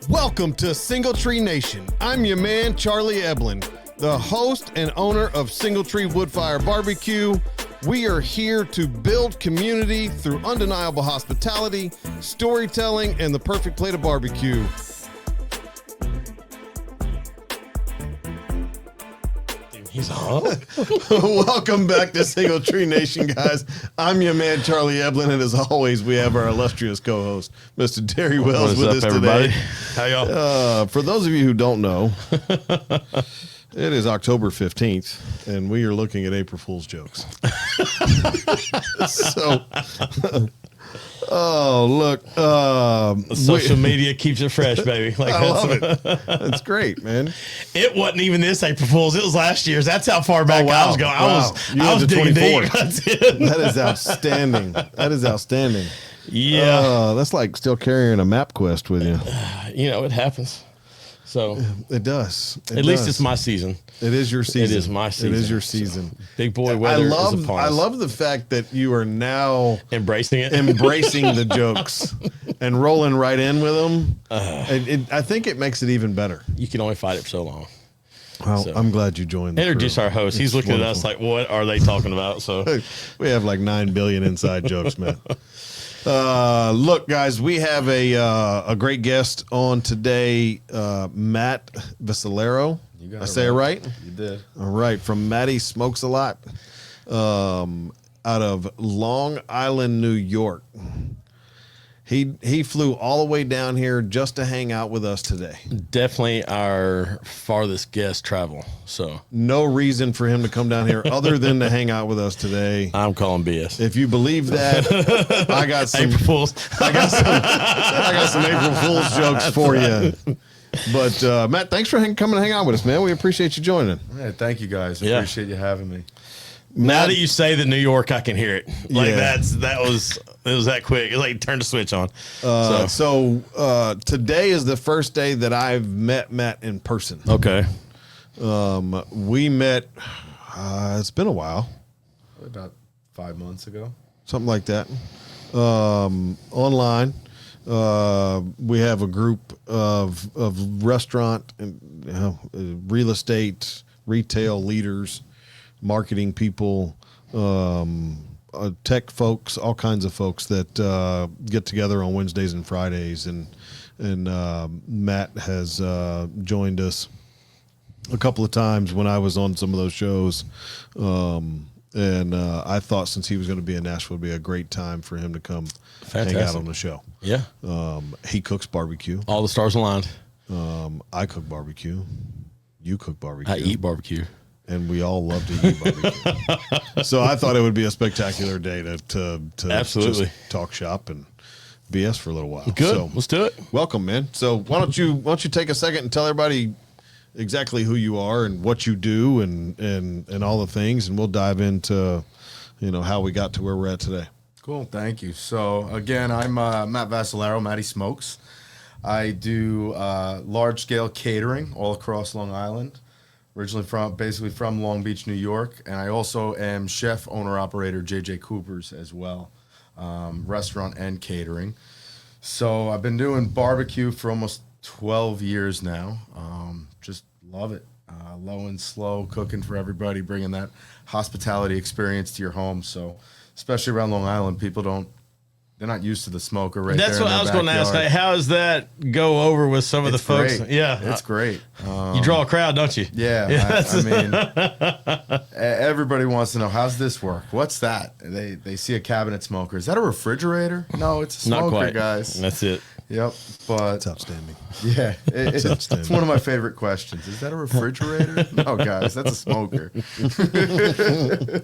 Welcome to Single Tree Nation. I'm your man, Charlie Eblin, the host and owner of Single Tree Woodfire Barbecue. We are here to build community through undeniable hospitality, storytelling, and the perfect plate of barbecue. He's on. Welcome back to Single Tree Nation, guys. I'm your man, Charlie Eblin, and as always, we have our illustrious co-host, Mr. Derry Wells, with us everybody? today. How y'all? For those of you who don't know, it is October 15th, and we are looking at April Fool's jokes. So, oh, look. Social media keeps it fresh, baby. Like I love it. That's great, man. It wasn't even this April Fool's. It was last year's. That's how far back I was going. I was digging deep. That's it. That is outstanding. That is outstanding. Yeah. That's like still carrying a MapQuest with you. You know, it happens. So it does. At least it's my season. It is your season. It is my season. It is your season. So, big boy weather is upon us. I love the fact that you are now embracing the jokes and rolling right in with them. I think it makes it even better. You can only fight it for so long. Well, so, I'm glad you joined. Introduce our host. He's looking at us like, what are they talking about? So we have like 9 billion inside jokes, man. Look, guys, we have a great guest on today, Matt Vascallero. I say it right? You did. All right, from Matty Smokes Alot, out of Long Island, New York. He flew all the way down here just to hang out with us today. Definitely our farthest guest travel. So no reason for him to come down here other than to hang out with us today. I'm calling BS. If you believe that, I got some April Fools. I got some April Fool's jokes for you. But Matt, thanks for coming to hang out with us, man. We appreciate you joining. Yeah, thank you guys. Yeah. Appreciate you having me. Now that you say the New York, I can hear it. Like Yeah. it was that quick. It's like turn the switch on. So today is the first day that I've met Matt in person. Okay. We met. It's been a while. About 5 months ago. Something like that. Online. We have a group of restaurant and real estate, retail leaders, marketing people, tech folks, all kinds of folks that get together on Wednesdays and Fridays. And Matt has joined us a couple of times when I was on some of those shows. And I thought since he was going to be in Nashville, it would be a great time for him to come hang out on the show. Yeah. He cooks barbecue. All the stars aligned. I cook barbecue. You cook barbecue. I eat barbecue. And we all love to eat barbecue. So I thought it would be a spectacular day to absolutely just talk shop and BS for a little while. Good. So, let's do it. Welcome, man. So why don't you take a second and tell everybody exactly who you are and what you do and all the things, and we'll dive into how we got to where we're at today. Cool. Thank you. So again, I'm Matt Vascallero, Matty Smokes. I do large scale catering all across Long Island. Originally from Long Beach, New York, and I also am chef, owner, operator, JJ Cooper's as well, restaurant and catering. So I've been doing barbecue for almost 12 years now. Just love it. Low and slow, cooking for everybody, bringing that hospitality experience to your home. So especially around Long Island, they're not used to the smoker right there. That's what I was going to ask. Like, how does that go over with some of the folks? Great. Yeah. It's great. You draw a crowd, don't you? Yeah. I mean, everybody wants to know, how's this work? What's that? They see a cabinet smoker. Is that a refrigerator? No, it's a smoker, not quite, guys. That's it. Yep. But It's outstanding. yeah, it's one of my favorite questions. Is that a refrigerator? No, guys, that's a smoker.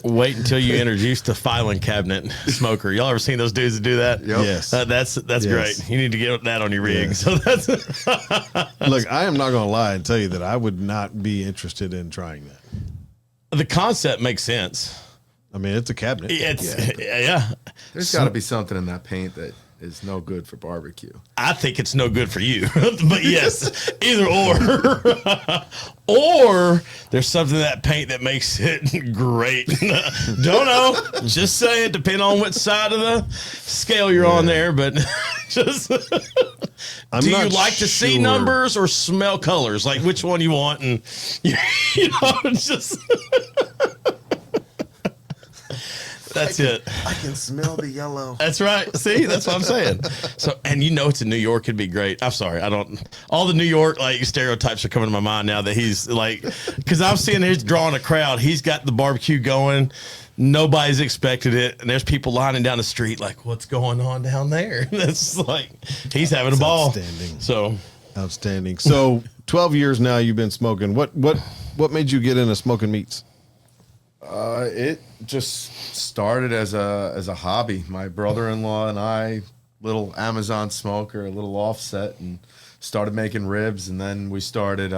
Wait until you introduce the filing cabinet smoker. Y'all ever seen those dudes that do that? Yep. Yes. That's great. You need to get that on your rig. Yes. So that's Look, I am not going to lie and tell you that I would not be interested in trying that. the concept makes sense. I mean, it's a cabinet. Yeah. There's got to be something in that paint that is no good for barbecue. I think it's no good for you, but yes, either or. Or there's something in that paint that makes it great. Don't know. Just saying, depending on which side of the scale you're on there, but just do you like to see numbers or smell colors? Like which one you want, and you know, just that's it. I can smell the yellow. That's right. See, that's what I'm saying. So, and you know, it's in New York. It'd be great. I'm sorry. I don't, all the New York like stereotypes are coming to my mind now that he's like, because I'm seeing he's drawing a crowd. He's got the barbecue going. Nobody's expected it. And there's people lining down the street like, what's going on down there? That's like, he's having a ball. Outstanding. So, outstanding. So 12 years now you've been smoking. What made you get into smoking meats? It just started as a hobby. My brother-in-law and I, little Amazon smoker, a little offset, and started making ribs. And then we started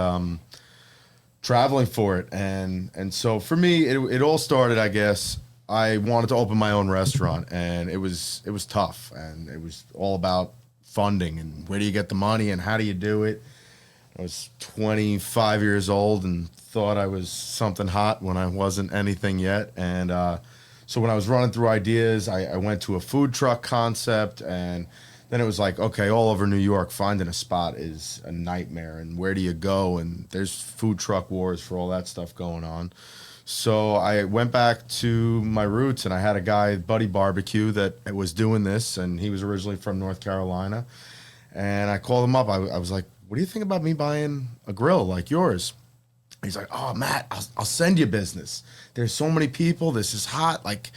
traveling for it. And so for me, it all started, I guess. I wanted to open my own restaurant, and it was tough, and it was all about funding and where do you get the money and how do you do it. I was 25 years old and thought I was something hot when I wasn't anything yet. And so when I was running through ideas, I went to a food truck concept, and then it was like, okay, all over New York, finding a spot is a nightmare. And where do you go? And there's food truck wars for all that stuff going on. So I went back to my roots, and I had a guy, Buddy Barbecue, that was doing this, and he was originally from North Carolina. And I called him up. I was like, what do you think about me buying a grill like yours? He's like, oh, Matt, I'll send you business. There's so many people. This is hot. Like,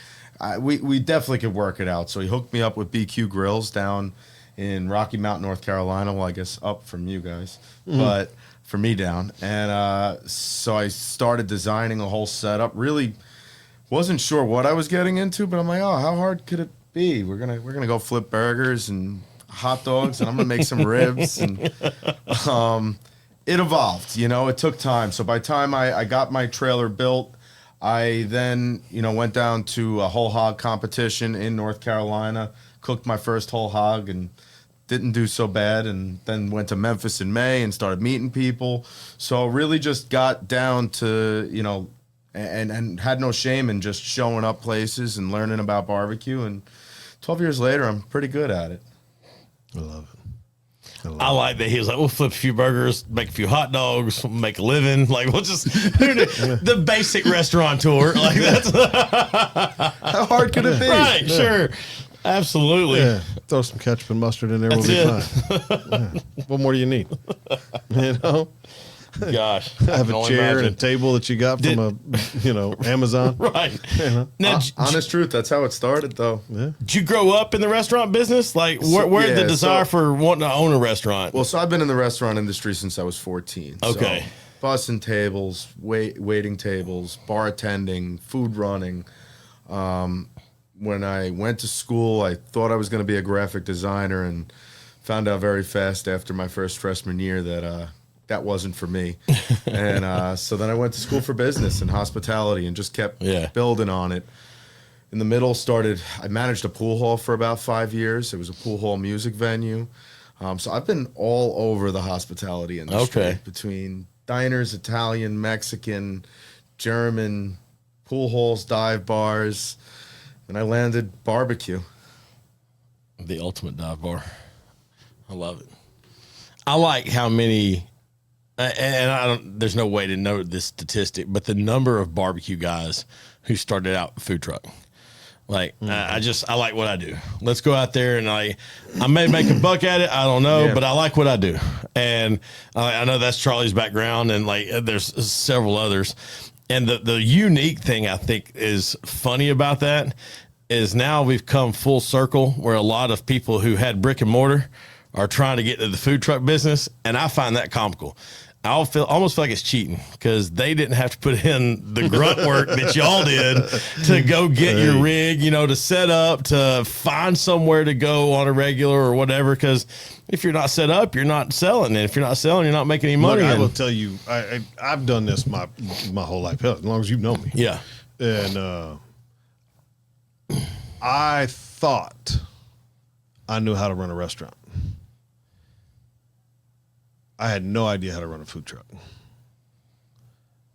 we definitely could work it out. So he hooked me up with BQ Grills down in Rocky Mount, North Carolina. Well, I guess up from you guys, but for me down. And so I started designing a whole setup. Really wasn't sure what I was getting into, but I'm like, oh, how hard could it be? We're gonna go flip burgers and hot dogs, and I'm gonna make some ribs. And it evolved, you know, it took time. So by the time I got my trailer built, I then, you know, went down to a whole hog competition in North Carolina, cooked my first whole hog and didn't do so bad, and then went to Memphis in May and started meeting people. So really just got down to, you know, and had no shame in just showing up places and learning about barbecue. And 12 years later, I'm pretty good at it. I love it. I like that he was like, we'll flip a few burgers, make a few hot dogs, make a living. Like, we'll just the basic restaurateur. Like, that's how hard could it be? Right, yeah. Sure. Absolutely. Yeah. Throw some ketchup and mustard in there. We'll be fine. Yeah. What more do you need? You know? Gosh. Have a chair and a table that you got from Amazon. Right. Yeah. Now, honest truth, that's how it started, though. Yeah. Did you grow up in the restaurant business? Like, where did the desire for wanting to own a restaurant? Well, so I've been in the restaurant industry since I was 14. Okay. So bussing tables, waiting tables, bartending, food running. When I went to school, I thought I was going to be a graphic designer, and found out very fast after my first freshman year that that wasn't for me. And so then I went to school for business and hospitality and just kept building on it. In the middle, I managed a pool hall for about 5 years. It was a pool hall music venue. So I've been all over the hospitality industry, between diners, Italian, Mexican, German, pool halls, dive bars. And I landed barbecue. The ultimate dive bar. I love it. I like how many, and there's no way to know this statistic, but the number of barbecue guys who started out food truck. Like, I like what I do. Let's go out there, and I may make a buck at it. I don't know, but I like what I do. And I know that's Charlie's background, and like there's several others. And the unique thing I think is funny about that is now we've come full circle where a lot of people who had brick and mortar are trying to get into the food truck business. And I find that comical. I almost feel like it's cheating because they didn't have to put in the grunt work that y'all did to go get your rig, to set up, to find somewhere to go on a regular or whatever. Because if you're not set up, you're not selling. And if you're not selling, you're not making any money. Look, I will tell you, I've done this my whole life, as long as you know me. Yeah. And I thought I knew how to run a restaurant. I had no idea how to run a food truck.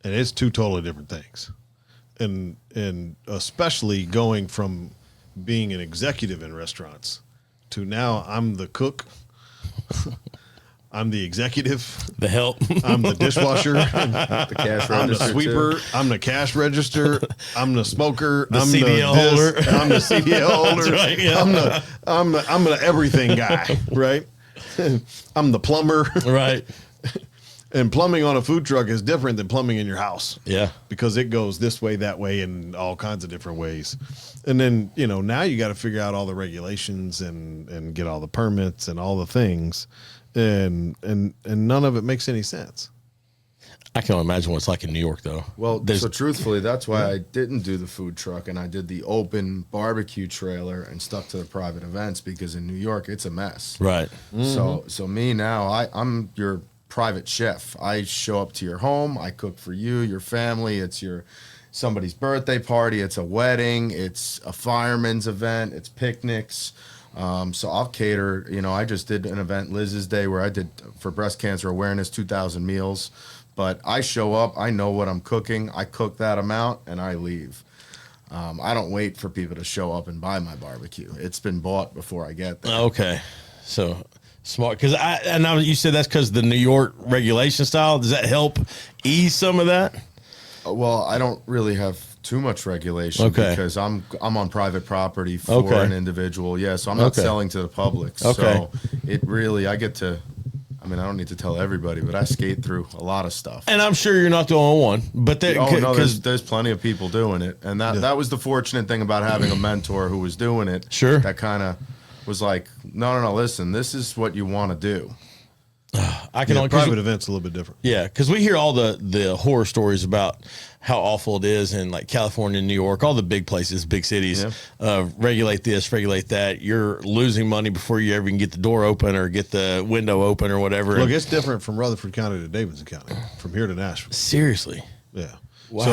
And it's two totally different things. And especially going from being an executive in restaurants to now I'm the cook. I'm the executive. The help. I'm the dishwasher. The cash I'm the register, sweeper. too. I'm the cash register. I'm the smoker. The I'm CDL the holder. I'm the CDL holder. Right, yeah. I'm the everything guy, right? I'm the plumber. Right. And plumbing on a food truck is different than plumbing in your house. Yeah. Because it goes this way, that way, and all kinds of different ways. And then, now you got to figure out all the regulations and get all the permits and all the things. And none of it makes any sense. I can only imagine what it's like in New York, though. Well, There's- so truthfully, that's why I didn't do the food truck and I did the open barbecue trailer and stuck to the private events, because in New York it's a mess. Right. So me now, I'm your private chef. I show up to your home. I cook for you, your family. It's somebody's birthday party. It's a wedding. It's a fireman's event. It's picnics. So I'll cater. I just did an event, Liz's Day, where I did for breast cancer awareness, 2,000 meals. But I show up. I know what I'm cooking. I cook that amount and I leave. I don't wait for people to show up and buy my barbecue. It's been bought before I get there. Okay. So smart. Because you said that's because the New York regulation style. Does that help ease some of that? Well, I don't really have too much regulation, Okay. because I'm on private property for Okay. an individual. Yeah, so I'm not Okay. selling to the public. Okay. So it really, I don't need to tell everybody, but I skate through a lot of stuff. And I'm sure you're not the only one. But There's plenty of people doing it, and that was the fortunate thing about having a mentor who was doing it. Sure. That kind of was like, no, listen, this is what you want to do. I can only Private events a little bit different. Yeah, because we hear all the horror stories about how awful it is in like California, New York, all the big places, big cities. Regulate this, regulate that. You're losing money before you ever can get the door open or get the window open or whatever. Look, it's different from Rutherford County to Davidson County, from here to Nashville. Seriously. Yeah. Wow.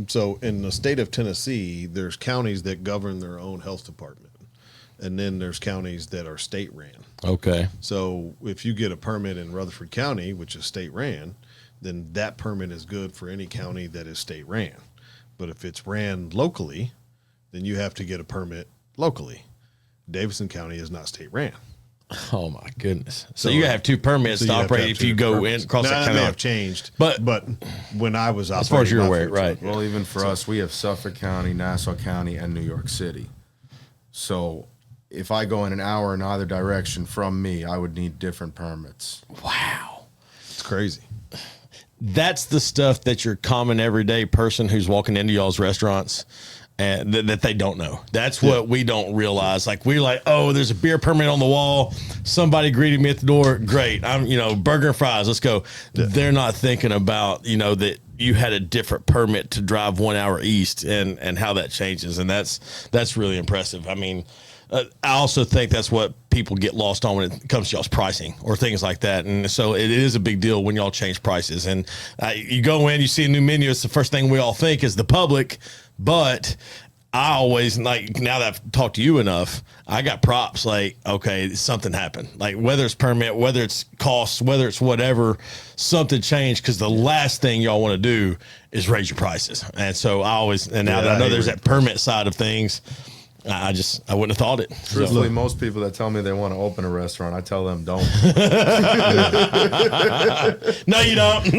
So in the state of Tennessee, there's counties that govern their own health department, and then there's counties that are state ran. Okay. So if you get a permit in Rutherford County, which is state ran, then that permit is good for any county that is state ran. But if it's ran locally, then you have to get a permit locally. Davidson County is not state ran. Oh my goodness. So So- you have two permits So to you have to operate have if you two go permits. in across Now, that that county. may have changed, But- but when I was operating, As far as you're my aware, food truck, right. Well, even for us, we have Suffolk County, Nassau County, and New York City. So if I go in an hour in either direction from me, I would need different permits. Wow. It's crazy. That's the stuff that your common everyday person who's walking into y'all's restaurants and that they don't know. That's what we don't realize. Like we're like, oh, there's a beer permit on the wall. Somebody greeted me at the door. Great. I'm, burger and fries. Let's go. They're not thinking about, that you had a different permit to drive 1 hour east and how that changes. And that's really impressive. I mean, I also think that's what people get lost on when it comes to y'all's pricing or things like that. And so it is a big deal when y'all change prices. And you go in, you see a new menu. It's the first thing we all think is the public. But I always, like, now that I've talked to you enough, I got props like, okay, something happened. Like whether it's permit, whether it's costs, whether it's whatever, something changed, because the last thing y'all want to do is raise your prices. And so now that I know there's that permit side of things, I wouldn't have thought it. Truthfully, most people that tell me they want to open a restaurant, I tell them don't. No, you don't. You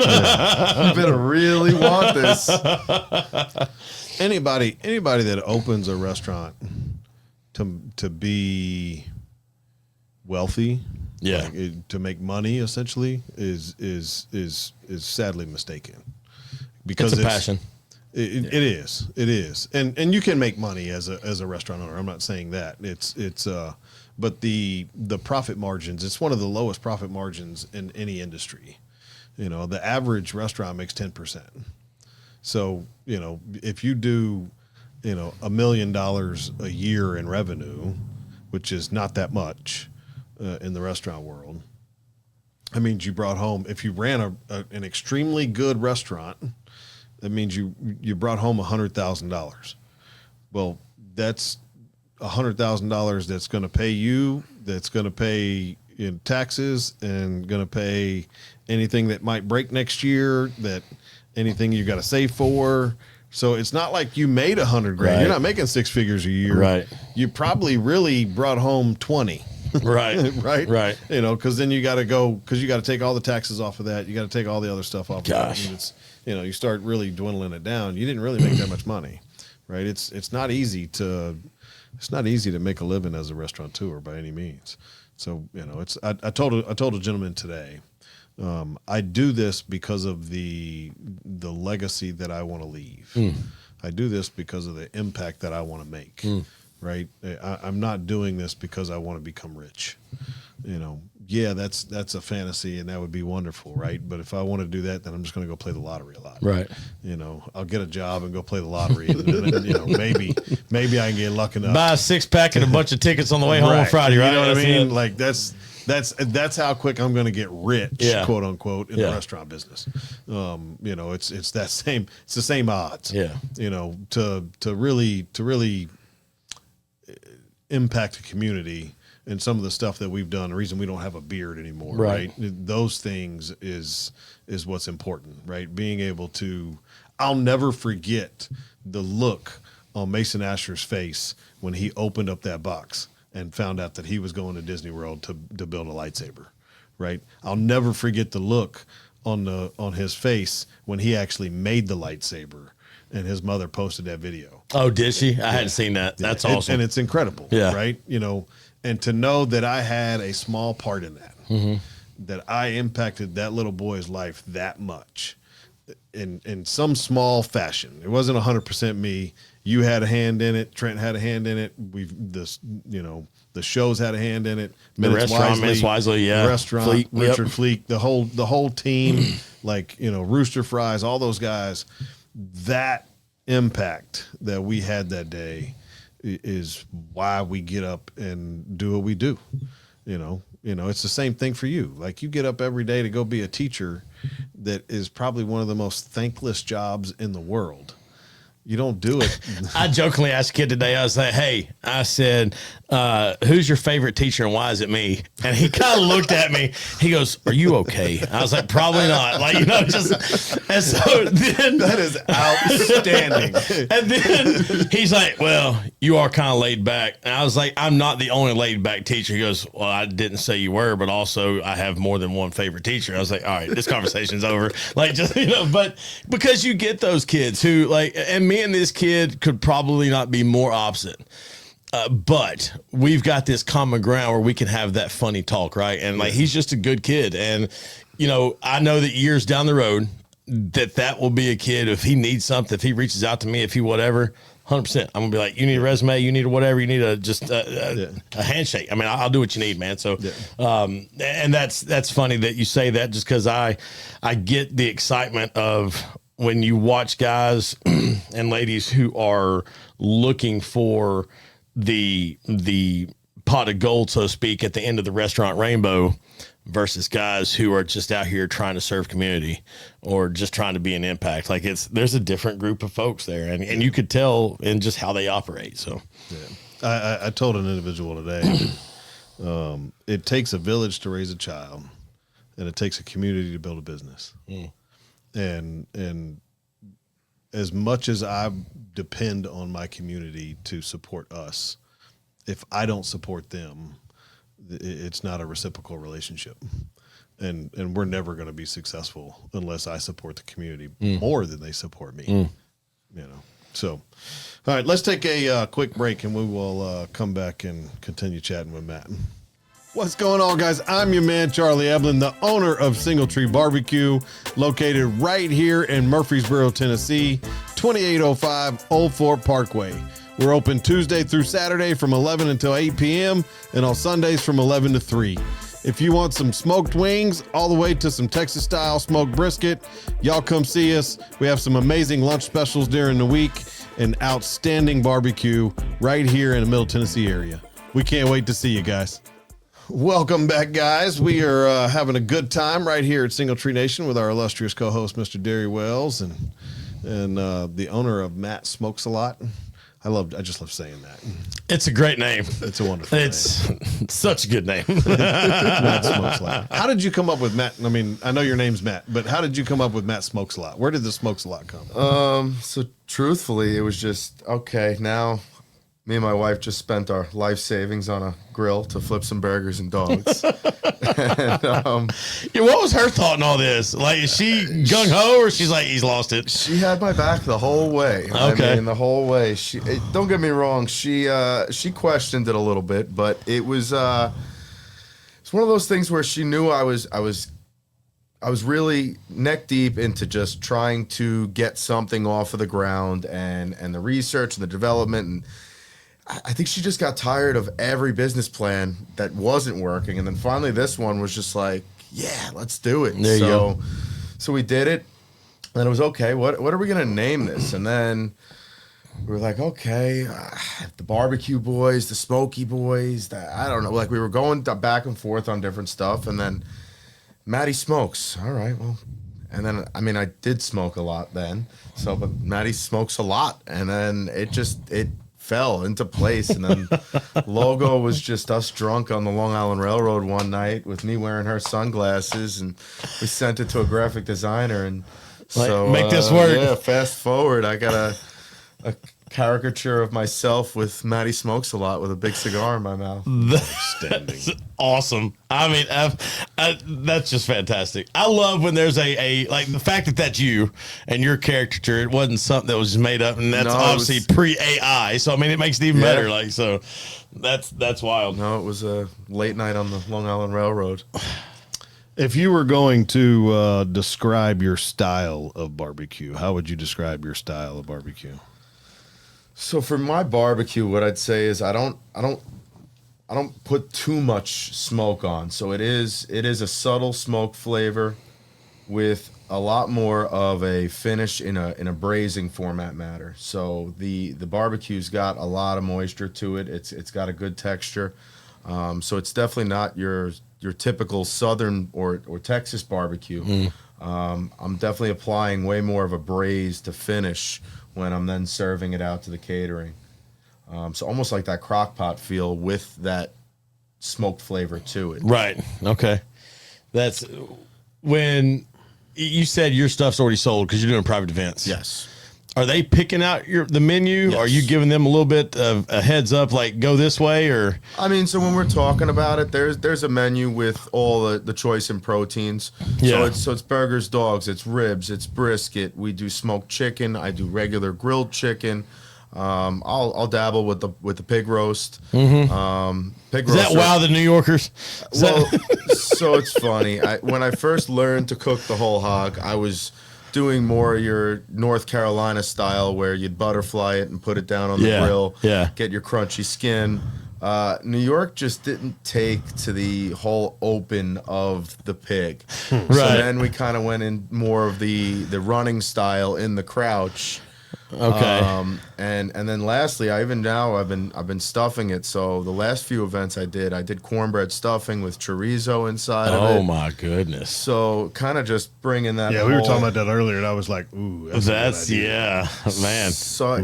better really want this. Anybody that opens a restaurant to be wealthy, Yeah. to make money essentially is sadly mistaken, because It's a passion. It is, and you can make money as a restaurant owner. I'm not saying that but the profit margins, it's one of the lowest profit margins in any industry. The average restaurant makes 10%. So, if you do, $1 million a year in revenue, which is not that much in the restaurant world, that means you brought home, if you ran an extremely good restaurant, that means you brought home $100,000. Well, that's $100,000 that's going to pay you, that's going to pay in taxes, and going to pay anything that might break next year, that anything you got to save for. So it's not like you made $100,000. Right. You're not making six figures a year. Right. You probably really brought home 20. Right. Right. You know, because then you got to go, because you got to take all the taxes off of that. You got to take all the other stuff off of that. And it's, you know, you start really dwindling it down. You didn't really make that much money, right? It's not easy to make a living as a restaurateur by any means. So, you know, I told a gentleman today, I do this because of the legacy that I want to leave. I do this because of the impact that I want to make. Right? I'm not doing this because I want to become rich. You know, yeah, that's a fantasy, and that would be wonderful, right? But if I want to do that, then I'm just going to go play the lottery a lot. Right. You know, I'll get a job and go play the lottery, and then, you know, maybe I can get lucky enough. Buy a 6-pack and a bunch of tickets on the way home on Friday, right? You know what I mean? Like that's how quick I'm going to get rich, quote unquote, in the restaurant business. You know, it's the same odds. Yeah. You know, to really impact a community and some of the stuff that we've done. The reason we don't have a beard anymore, right? Those things is what's important, right? Being able to, I'll never forget the look on Mason Asher's face when he opened up that box and found out that he was going to Disney World to build a lightsaber, right? I'll never forget the look on his face when he actually made the lightsaber and his mother posted that video. Oh, did she? I hadn't seen that. That's awesome. And it's incredible, right? You know, and to know that I had a small part in that, that I impacted that little boy's life that much in some small fashion. It wasn't 100% me. You had a hand in it. Trent had a hand in it. The shows had a hand in it. The restaurant, Minutes Wisely, the restaurant, Richard Fleek, the whole team, like, you know, Rooster Fries, all those guys. That impact that we had that day is why we get up and do what we do. You know, it's the same thing for you. Like, you get up every day to go be a teacher that is probably one of the most thankless jobs in the world. You don't do it. I jokingly asked a kid today, I was like, hey, I said, who's your favorite teacher and why is it me? And he kind of looked at me. He goes, are you okay? I was like, probably not. Like, you know, just, and so then. That is outstanding. And then he's like, well, you are kind of laid back. And I was like, I'm not the only laid back teacher. He goes, well, I didn't say you were, but also I have more than one favorite teacher. I was like, all right, this conversation's over. Like, just, you know, but because you get those kids who, like, and me and this kid could probably not be more opposite. But we've got this common ground where we can have that funny talk, right? And like, he's just a good kid. And, you know, I know that years down the road that will be a kid. If he needs something, if he reaches out to me, if he whatever, 100%, I'm gonna be like, you need a resume, you need a whatever, you need a handshake. I mean, I'll do what you need, man. So, and that's funny that you say that, just because I get the excitement of when you watch guys and ladies who are looking for the pot of gold, so to speak, at the end of the restaurant rainbow, versus guys who are just out here trying to serve community or just trying to be an impact. Like, there's a different group of folks there, and you could tell in just how they operate. So, I told an individual today, it takes a village to raise a child, and it takes a community to build a business. And as much as I depend on my community to support us, if I don't support them, it's not a reciprocal relationship. And we're never going to be successful unless I support the community more than they support me. You know. So, all right, let's take a quick break, and we will come back and continue chatting with Matt. What's going on, guys? I'm your man, Charlie Eblin, the owner of Single Tree Barbecue, located right here in Murfreesboro, Tennessee, 2805 Old Fort Parkway. We're open Tuesday through Saturday from 11 until 8 p.m. and on Sundays from 11 to 3. If you want some smoked wings all the way to some Texas-style smoked brisket, y'all come see us. We have some amazing lunch specials during the week and outstanding barbecue right here in the Middle Tennessee area. We can't wait to see you guys. Welcome back, guys. We are having a good time right here at Single Tree Nation with our illustrious co-host, Mr. Derry Wells, and the owner of Matt Smokes Alot. I just love saying that. It's a great name. It's a wonderful name. It's such a good name. Matt Smokes Alot. How did you come up with Matt? I mean, I know your name's Matt, but how did you come up with Matt Smokes Alot? Where did the Smokes Alot come? So truthfully, it was just okay. Now, me and my wife just spent our life savings on a grill to flip some burgers and dogs. And, Yeah, what was her thought in all this? Like, is she gung ho, or she's like, he's lost it? she had my back the whole way. Okay. I mean, the whole way. Don't get me wrong. She questioned it a little bit, but it was it's one of those things where she knew I was really neck deep into just trying to get something off of the ground and the research and the development. And I think she just got tired of every business plan that wasn't working. And then finally this one was just like, yeah, let's do it. There you go. So we did it. And it was okay. What are we going to name this? And then we were like, okay, the barbecue boys, the smoky boys, I don't know. Like we were going back and forth on different stuff. And then Matty Smokes. All right, well. And then, I mean, I did smoke a lot then. So, but Matty Smokes Alot. And then it fell into place. And then logo was just us drunk on the Long Island Railroad one night with me wearing her sunglasses. And we sent it to a graphic designer. And so make this work. Yeah, fast forward, I got a caricature of myself with Matty Smokes Alot with a big cigar in my mouth. That's awesome. I mean, that's just fantastic. I love when there's a like the fact that that's you and your caricature. It wasn't something that was just made up, and that's obviously pre-AI. So I mean, it makes it even better. Like so, that's wild. No, it was a late night on the Long Island Railroad. If you were going to describe your style of barbecue, how would you describe your style of barbecue? So for my barbecue, what I'd say is I don't put too much smoke on. So it is a subtle smoke flavor with a lot more of a finish in a braising format matter. So the barbecue's got a lot of moisture to it. It's got a good texture. So it's definitely not your typical Southern or Texas barbecue. I'm definitely applying way more of a braise to finish when I'm then serving it out to the catering. So almost like that crock pot feel with that smoked flavor to it. Right. Okay. That's when you said your stuff's already sold because you're doing private events. Yes. Are they picking out the menu? Yes. Are you giving them a little bit of a heads up, like go this way, or? I mean, so when we're talking about it, there's a menu with all the choice in proteins. Yeah. So it's burgers, dogs, it's ribs, it's brisket. We do smoked chicken. I do regular grilled chicken. I'll dabble with the pig roast. Pig Does that wow the New Yorkers? So it's funny. When I first learned to cook the whole hog, I was doing more your North Carolina style where you'd butterfly it and put it down on the grill, get your crunchy skin. New York just didn't take to the whole open of the pig. Right. So then we kind of went in more of the running style in the crouch. Okay. And then lastly, I've been stuffing it. So the last few events I did cornbread stuffing with chorizo inside of it. Oh my goodness. So kind of just bringing that. Yeah, we were talking about that earlier, and I was like, ooh, That's man. So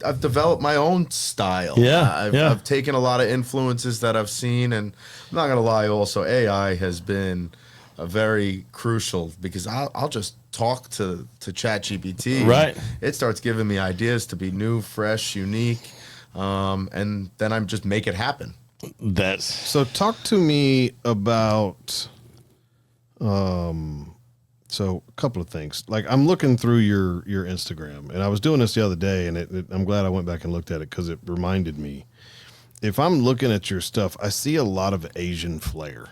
I've developed my own style. Yeah, I've taken a lot of influences that I've seen, and I'm not gonna lie. Also, AI has been very crucial because I'll just talk to ChatGPT. Right. It starts giving me ideas to be new, fresh, unique, and then I'm just make it happen. So talk to me about so a couple of things. Like I'm looking through your Instagram, and I was doing this the other day, and I'm glad I went back and looked at it because it reminded me. If I'm looking at your stuff, I see a lot of Asian flair.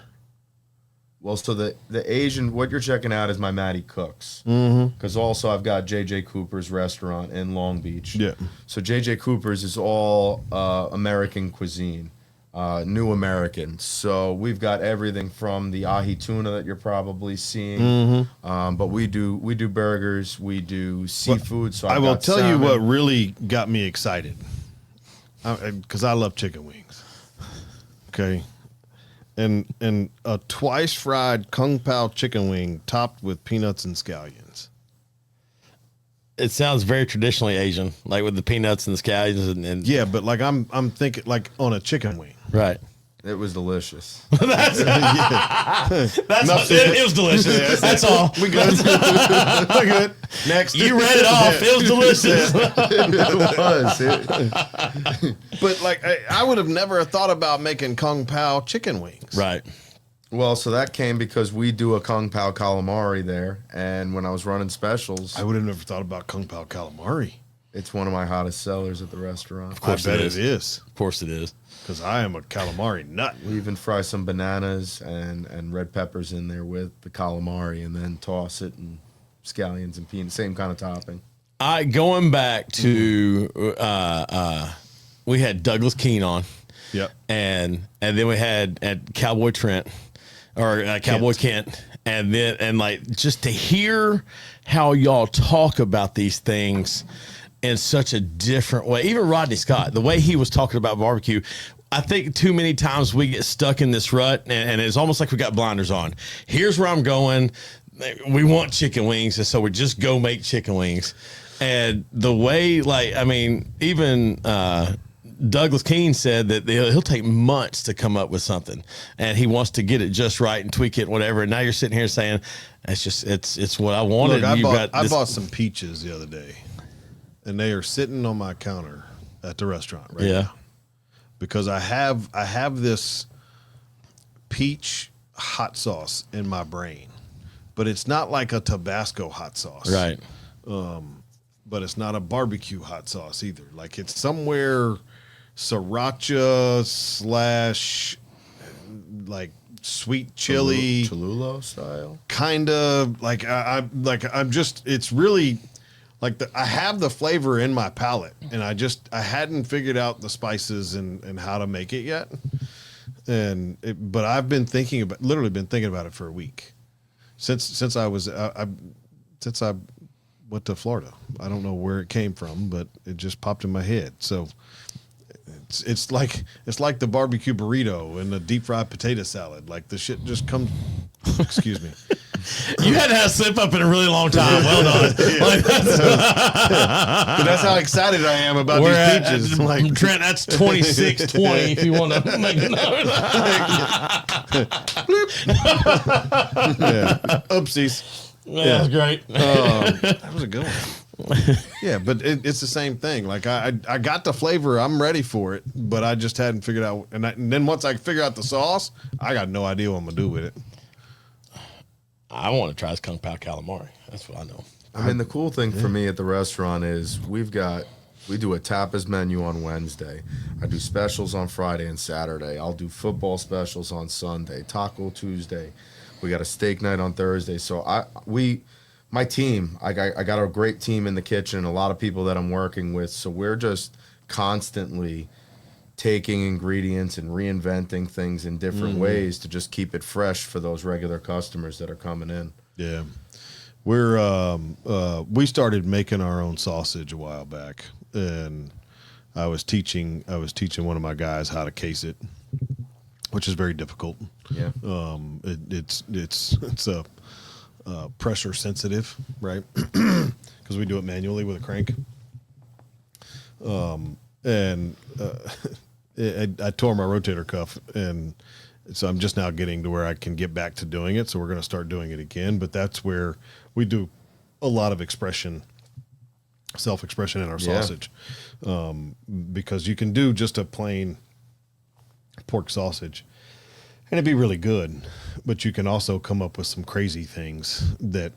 Well, so the Asian, what you're checking out is my Matty Cooks. Because also I've got J.J. Cooper's restaurant in Long Beach. Yeah. So J.J. Cooper's is all American cuisine, new American. So we've got everything from the ahi tuna that you're probably seeing. But we do burgers, we do seafood. So I will tell you salmon. what really got me excited. Because I love chicken wings. Okay. And a twice fried Kung Pao chicken wing topped with peanuts and scallions. It sounds very traditionally Asian, like with the peanuts and the scallions and Yeah, but like I'm thinking like on a chicken wing. right. It was delicious. It was delicious. That's all. We good. We good. Next. You read it off. It was delicious. It was. But like I would have never thought about making Kung Pao chicken wings. Right. Well, so that came because we do a Kung Pao calamari there, and when I was running specials, I would have never thought about Kung Pao calamari. it's one of my hottest sellers at the restaurant. Of course, I bet it is. Of course it is. Because I am a calamari nut. We even fry some bananas and red peppers in there with the calamari, and then toss it and scallions and peanuts, same kind of topping. Going back to we had Douglas Keene on. Yep. And then we had Cowboy Trent or Cowboy Kent. And like just to hear how y'all talk about these things in such a different way. Even Rodney Scott, the way he was talking about barbecue, I think too many times we get stuck in this rut and it's almost like we got blinders on. Here's where I'm going. We want chicken wings. And so we just go make chicken wings. And the way, like, I mean, even Douglas Keene said that he'll take months to come up with something, and he wants to get it just right and tweak it, and whatever. And now you're sitting here saying, it's what I wanted. Look, I bought some peaches the other day, and they are sitting on my counter at the restaurant right now. Because I have this peach hot sauce in my brain, but it's not like a Tabasco hot sauce, Right. But it's not a barbecue hot sauce either. Like it's somewhere sriracha / like sweet chili, Cholula style. kind of like I'm just. It's really like I have the flavor in my palate, and I hadn't figured out the spices and how to make it yet. But I've been literally been thinking about it for a week since I went to Florida. I don't know where it came from, but it just popped in my head. So it's like the barbecue burrito and the deep fried potato salad. Like the shit just comes. Excuse me. You had to have slip up in a really long time. Well done. Like, But that's how excited I am about these peaches. Like Trent, that's 2620 if you want to make a note. yeah. Oopsies. That was great. That was a good one. Yeah, but it's the same thing. Like I got the flavor, I'm ready for it, but I just hadn't figured out. And then once I figure out the sauce, I got no idea what I'm gonna do with it. I want to try this Kung Pao calamari. That's what I know. I mean, the cool thing for me at the restaurant is we do a tapas menu on Wednesday. I do specials on Friday and Saturday. I'll do football specials on Sunday, Taco Tuesday. We got a steak night on Thursday. So my team, I got a great team in the kitchen and a lot of people that I'm working with. So we're just constantly taking ingredients and reinventing things in different ways to just keep it fresh for those regular customers that are coming in. Yeah. We started making our own sausage a while back, and I was teaching one of my guys how to case it, which is very difficult. Yeah. It's pressure sensitive, right? Because we do it manually with a crank. I tore my rotator cuff, and so I'm just now getting to where I can get back to doing it. So we're going to start doing it again. But that's where we do a lot of self-expression in our sausage, because you can do just a plain pork sausage, and it'd be really good. But you can also come up with some crazy things that,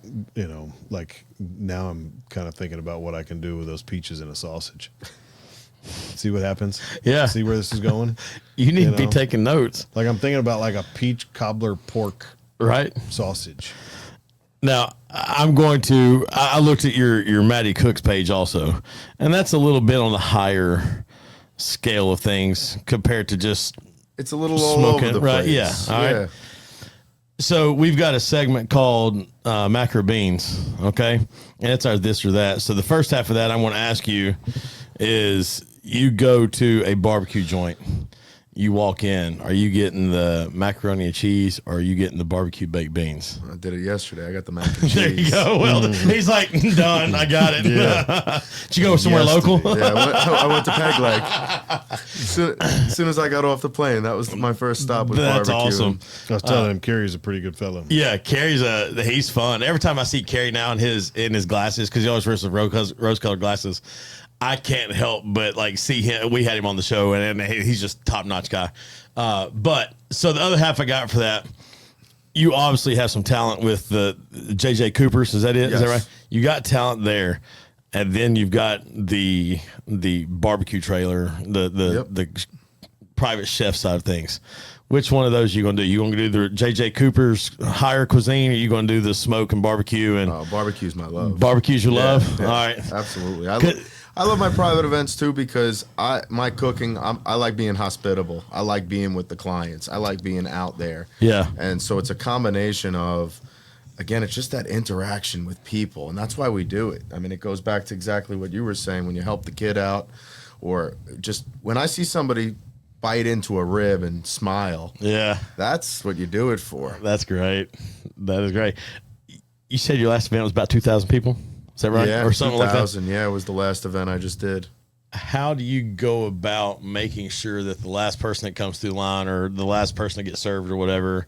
like now I'm kind of thinking about what I can do with those peaches in a sausage. See what happens? Yeah. See where this is going? You need to be taking notes. Like I'm thinking about like a peach cobbler pork Right. sausage. Now, I looked at your Matty Cooks page also, and that's a little bit on the higher scale of things compared to just It's a little smoking, all over the right? place. Yeah. All right. So we've got a segment called Macro Beans, okay? And it's our this or that. So the first half of that I want to ask you is you go to a barbecue joint You walk in, are you getting the macaroni and cheese or are you getting the barbecue baked beans? I did it yesterday. I got the mac and cheese. There you go. Well, he's like, done. I got it. Yeah. Did you go somewhere local? Yeah, I went to Peg Leg. As soon as I got off the plane, that was my first stop with That's barbecue. awesome. I was telling him, Kerry's a pretty good fellow. Yeah, Kerry's he's fun. Every time I see Kerry now in his glasses, because he always wears the rose colored glasses, I can't help but like see him. We had him on the show, and he's just top notch guy. But so the other half I got for that, you obviously have some talent with the JJ Coopers. Is that it? Yes. Is that right? You got talent there, and then you've got the barbecue trailer, the private chef side of things. Which one of those are you going to do? You going to do the JJ Cooper's higher cuisine, or you going to do the smoke and barbecue? And barbecue's my love. Barbecue's your love. Yeah, all right, absolutely. I love my private events too because my cooking. I like being hospitable. I like being with the clients. I like being out there. Yeah, and so it's a combination of, again, it's just that interaction with people, and that's why we do it. I mean, it goes back to exactly what you were saying when you help the kid out, or just when I see somebody bite into a rib and smile. Yeah, that's what you do it for. That's great. That is great. You said your last event was about 2,000 people. Is that right? Yeah, or something like that. Yeah, it was the last event I just did. How do you go about making sure that the last person that comes through the line or the last person that gets served or whatever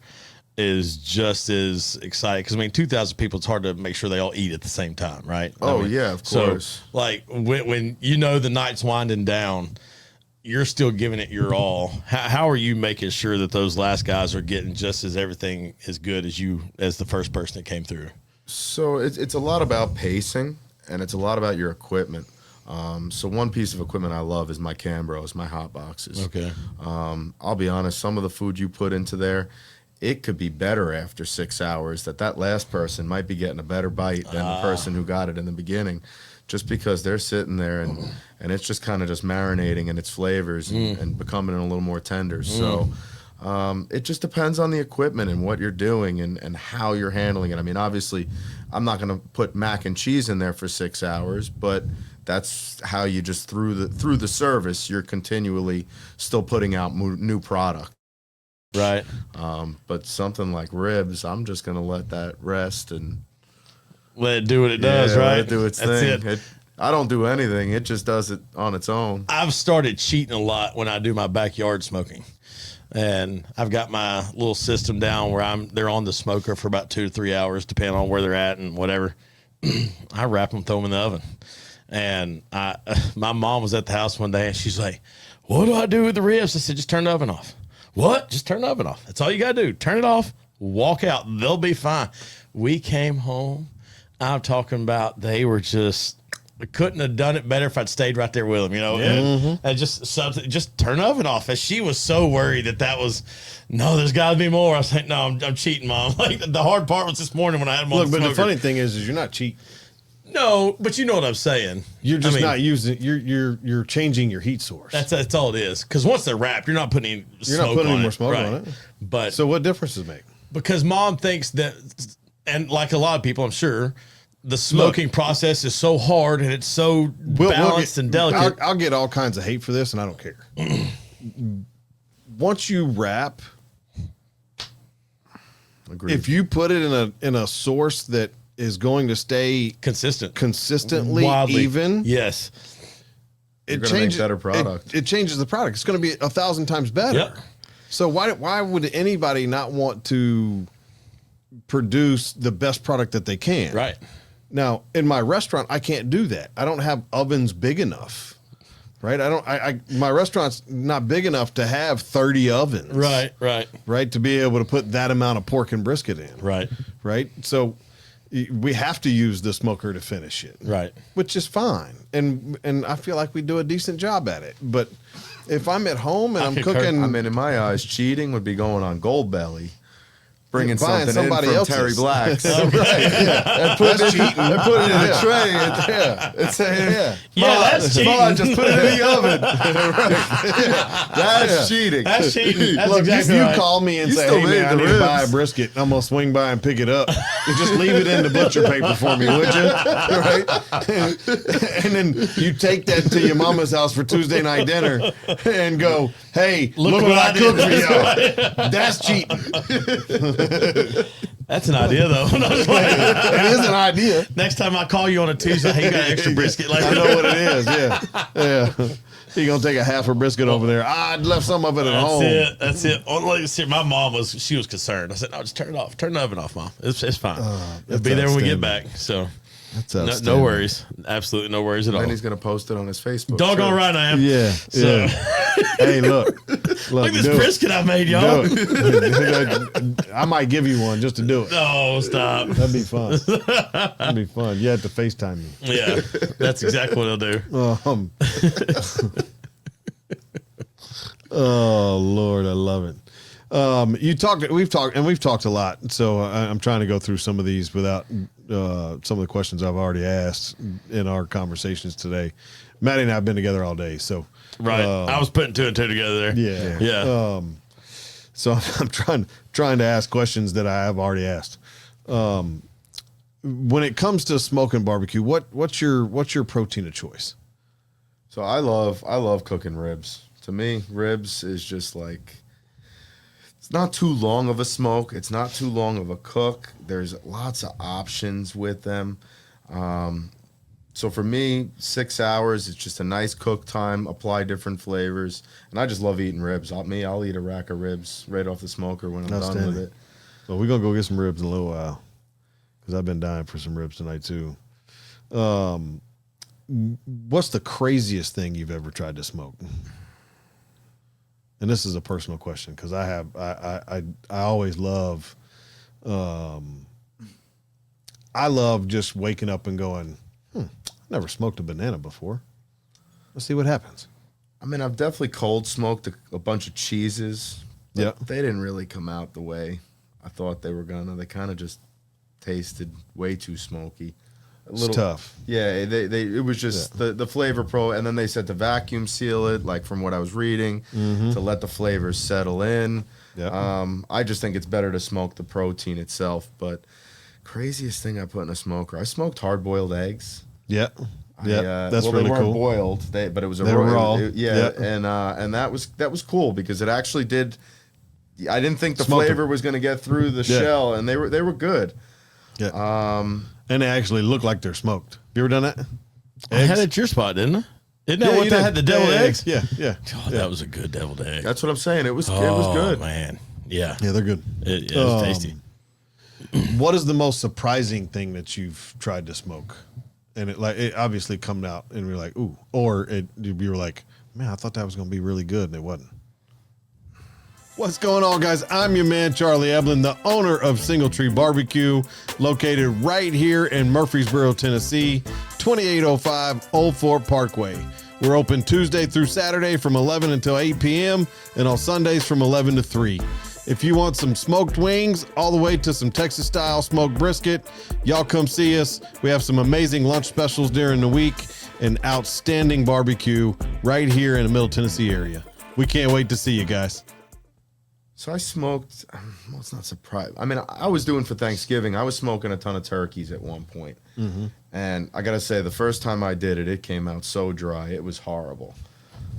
is just as excited? Because I mean, 2,000 people, it's hard to make sure they all eat at the same time, right? Oh, I mean, yeah, of course. So, like when you know the night's winding down, you're still giving it your all. How are you making sure that those last guys are getting just as everything as good as the first person that came through? So it's a lot about pacing, and it's a lot about your equipment. So one piece of equipment I love is my Cambros, my hot boxes. Okay. I'll be honest, some of the food you put into there, it could be better after 6 hours. That last person might be getting a better bite than the person who got it in the beginning, just because they're sitting there and it's just kind of just marinating in its flavors and becoming a little more tender. So it just depends on the equipment and what you're doing and how you're handling it. I mean, obviously, I'm not going to put mac and cheese in there for 6 hours, but that's how you just through the service, you're continually still putting out new product. Right. But something like ribs, I'm just going to let that rest and let it do what it does, right? Let it do its thing. I don't do anything. It just does it on its own. I've started cheating a lot when I do my backyard smoking. And I've got my little system down where they're on the smoker for about 2 to 3 hours, depending on where they're at and whatever. I wrap them, throw them in the oven. And my mom was at the house one day and she's like, "What do I do with the ribs?" I said, "Just turn the oven off." "What? Just turn the oven off. That's all you got to do. Turn it off, walk out. They'll be fine." We came home. I'm talking about they were just, I couldn't have done it better if I'd stayed right there with them, you know. Yeah. And just turn the oven off. And she was so worried that was, no, there's got to be more. I was like, no, I'm cheating, Mom. Like the hard part was this morning when I had them on the smoker. But the funny thing is you're not cheating. No, but you know what I'm saying. You're just not using. You're changing your heat source. That's all it is. Because once they're wrapped, you're not putting any more smoke on it. But so what difference does it make? Because Mom thinks that, and like a lot of people, I'm sure, the smoking process is so hard and it's so balanced and delicate. I'll get all kinds of hate for this, and I don't care. Once you wrap, Agreed. If you put it in a source that is going to stay consistently wildly even, yes, it changes better product. It changes the product. It's going to be 1,000 times better. Yep. So why would anybody not want to produce the best product that they can? Right. Now, in my restaurant, I can't do that. I don't have ovens big enough, right? My restaurant's not big enough to have 30 ovens. Right. To be able to put that amount of pork and brisket in. Right. So we have to use the smoker to finish it. Right. Which is fine. And I feel like we do a decent job at it. But if I'm at home and I'm cooking. I mean, in my eyes, cheating would be going on Gold Belly. bringing Buying something in somebody from else's. Terry Black's. Right, yeah. And put That's it cheating. and put it in a tray. It's saying, Yeah, that's cheating. "Ma, just put it in the oven." That's cheating. That's cheating. That's Look, exactly if you right. call me and You say, still "Hey made man, I the need to buy a ribs. brisket," I'm gonna swing by and pick it up. Just leave it in the butcher paper for me, would you? Right? And then you take that to your mama's house for Tuesday night dinner and go, "Hey, look what I cooked for you." That's cheating. That's an idea, though. No, I'm just playing. It is an idea. Next time I call you on a Tuesday, hey, you got extra brisket? Like, I know what it is. Yeah. You're gonna take a half a brisket over there. I left some of it at home. That's it. Oh, like, see, my mom was concerned. I said, no, just turn it off. Turn the oven off, Mom. It's fine. It'll be there when we get back. So That's no worries. Absolutely no worries at all. And he's going to post it on his Facebook. Doggone too. right I am. Yeah. So, Yeah. Hey, look look at this do it. brisket I made, y'all. Do it. I might give you one just to do it. Oh, stop. That'd be fun. That'd be fun. You have to FaceTime me. Yeah, that's exactly what I'll do. Oh Lord, I love it. We've talked a lot. So I'm trying to go through some of these without some of the questions I've already asked in our conversations today. Matty and I have been together all day, so Right. I was putting two and two together there. yeah. Yeah. So I'm trying to ask questions that I have already asked. When it comes to smoking barbecue, what's your protein of choice? So I love cooking ribs. To me, ribs is just like, it's not too long of a smoke. It's not too long of a cook. There's lots of options with them. So for me, 6 hours, it's just a nice cook time, apply different flavors. And I just love eating ribs. I'll eat a rack of ribs right off the smoker when I'm done with Outstanding. it. So we're gonna go get some ribs in a little while because I've been dying for some ribs tonight too. What's the craziest thing you've ever tried to smoke? And this is a personal question because I always love, I love just waking up and going, I never smoked a banana before. Let's see what happens. I mean, I've definitely cold smoked a bunch of cheeses. But Yeah. they didn't really come out the way I thought they were gonna. They kind of just tasted way too smoky. It's tough. Yeah, it was just the flavor pro, and then they said to vacuum seal it, like from what I was reading, to let the flavors settle in. Yeah. I just think it's better to smoke the protein itself. But craziest thing I put in a smoker, I smoked hard-boiled eggs. Yeah. Yeah. That's well, really they weren't cool. boiled, but it was a They were raw. yeah, Yeah. and that was cool because it actually did. I didn't think the Smoked flavor them. was going to get through the Yeah. shell, and they were good. Yeah. And they actually look like they're smoked. You ever done that? I had it at your spot, didn't I? Isn't that Yeah, what you they did. had, the deviled Yeah, eggs? Yeah. Yeah. God, that was a good deviled egg. That's what I'm saying. It was Oh, good. man. Yeah. Yeah, they're good. It was tasty. What is the most surprising thing that you've tried to smoke? And it obviously come out and you're like, ooh, or you were like, man, I thought that was going to be really good and it wasn't. What's going on, guys? I'm your man, Charlie Eblin, the owner of Single Tree Barbecue, located right here in Murfreesboro, Tennessee, 2805 Old Fort Parkway. We're open Tuesday through Saturday from 11 until 8 p.m. and on Sundays from 11 to 3. If you want some smoked wings all the way to some Texas-style smoked brisket, y'all come see us. We have some amazing lunch specials during the week and outstanding barbecue right here in the Middle Tennessee area. We can't wait to see you guys. So I smoked. Well, it's not surprising. I mean, I was doing for Thanksgiving. I was smoking a ton of turkeys at one point. And I gotta say, the first time I did it, it came out so dry. It was horrible.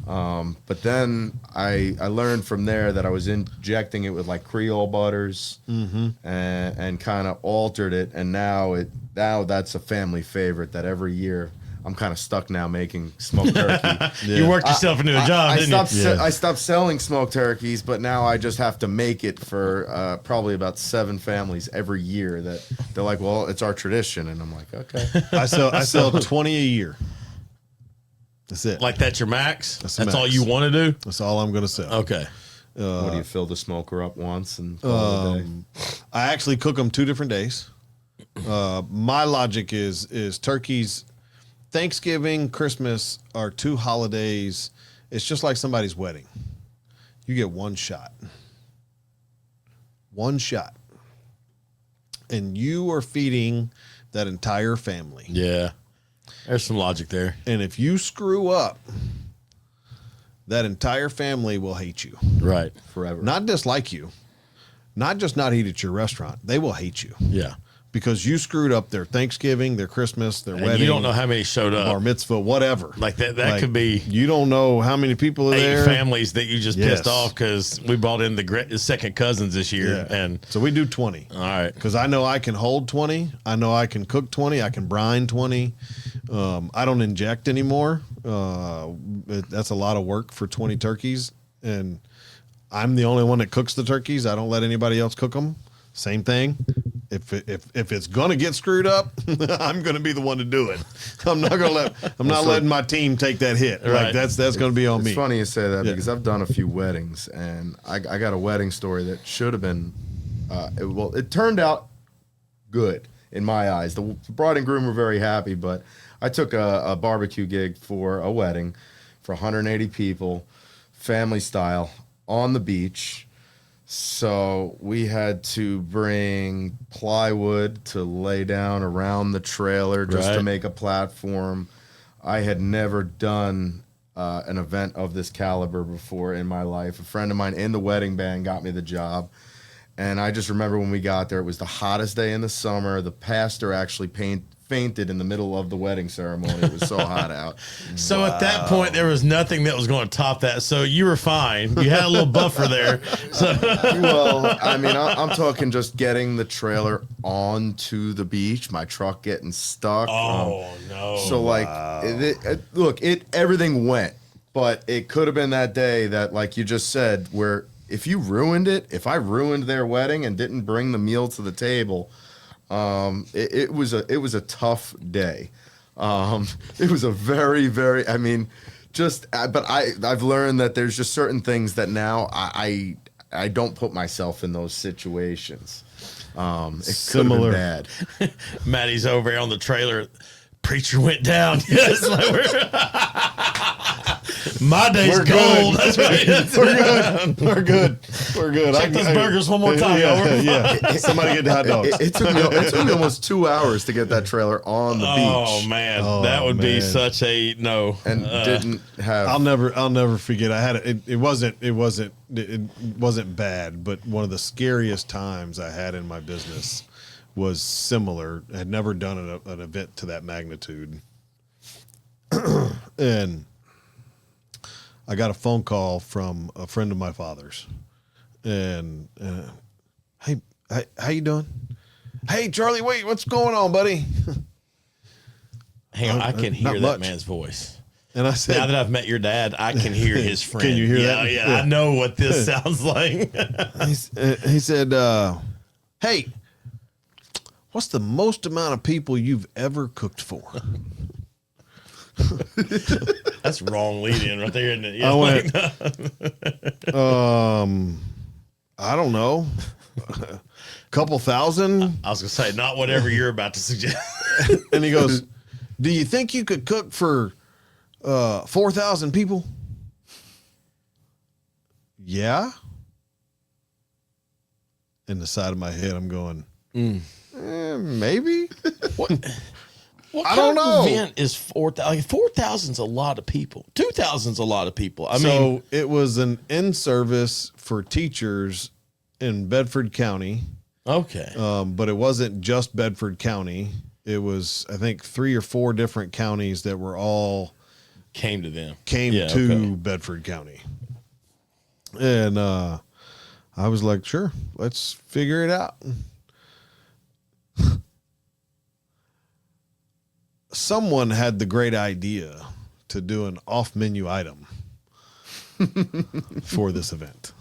But then I learned from there that I was injecting it with like Creole butters and kind of altered it. And now that's a family favorite that every year I'm kind of stuck now making smoked turkey. You worked yourself into a job, didn't you? I stopped selling smoked turkeys, but now I just have to make it for probably about 7 families every year that they're like, well, it's our tradition. And I'm like, okay. I sell 20 a year. That's it. Like that's your max? That's That's the all max. you want to do? That's all I'm going to sell. Okay. What do you fill the smoker up once and call it a day? I actually cook them 2 different days. My logic is turkeys, Thanksgiving, Christmas are 2 holidays. It's just like somebody's wedding. You get one shot. One shot. and you are feeding that entire family. Yeah. There's some logic there. And if you screw up, that entire family will hate you. Right. Forever. Not dislike you. Not just not eat at your restaurant. They will hate you. Yeah. Because you screwed up their Thanksgiving, their Christmas, their wedding. You don't know how many showed up. Bar mitzvah, whatever. Like that could be. You don't know how many people are 8 there. families that you just pissed Yes. off because we brought in the second cousins this year. Yeah. And So we do 20. all right. Because I know I can hold 20. I know I can cook 20. I can brine 20. I don't inject anymore. That's a lot of work for 20 turkeys. And I'm the only one that cooks the turkeys. I don't let anybody else cook them. Same thing. If it's gonna get screwed up, I'm gonna be the one to do it. I'm not letting my team take that hit. Right. Like that's gonna be on me. It's funny you say that Yeah. because I've done a few weddings, and I got a wedding story that should have been. It turned out good in my eyes. The bride and groom were very happy, but I took a barbecue gig for a wedding for 180 people, family style, on the beach. So we had to bring plywood to lay down around the trailer just to Right. make a platform. I had never done an event of this caliber before in my life. A friend of mine in the wedding band got me the job. And I just remember when we got there, it was the hottest day in the summer. The pastor actually fainted in the middle of the wedding ceremony. It was so hot out. So at that point, there was nothing that was going to top that. So you were fine. You had a little buffer there. So Well, I mean, I'm talking just getting the trailer onto the beach, my truck getting stuck. no. So like, look, everything went, but it could have been that day that, like you just said, where if you ruined it, if I ruined their wedding and didn't bring the meal to the table, it was a tough day. It was a very, very, I mean, but I've learned that there's just certain things that now I don't put myself in those situations. It could have been bad. Matty's over here on the trailer. Preacher went down. Yes, like my day's We're gold. good. That's right. We're good. Check those burgers one more time, y'all. Yeah. Somebody get the hot dogs. It took me almost 2 hours to get the trailer on the beach. Oh man, that would be man. such a no. And didn't have. I'll never forget. I had it wasn't bad, but one of the scariest times I had in my business was similar. I had never done an event to that magnitude, and I got a phone call from a friend of my father's, and hey, how you doing? Hey, Charlie, wait, what's going on, buddy? Hang on, I can hear not that much. man's voice. And I said, Now that I've met your dad, I can hear his friend. Can you hear that? Yeah, Yeah. I know what this sounds like. he said, hey, what's the most amount of people you've ever cooked for? That's wrong lead-in right there, isn't it? Yeah, I went, like, I don't know, a couple thousand. I was gonna say not whatever you're about to suggest. And he goes, do you think you could cook for 4,000 people? Yeah. In the side of my head, I'm going, maybe. What I kind don't of know. event is 4,000? 4,000's a lot of people. 2,000's a lot of people. I mean, So it was an in-service for teachers in Bedford County. okay. But it wasn't just Bedford County. It was, I think, 3 or 4 different counties that were all Came to them. came Yeah, to okay. Bedford County. And I was like, sure, let's figure it out. Someone had the great idea to do an off-menu item for this event.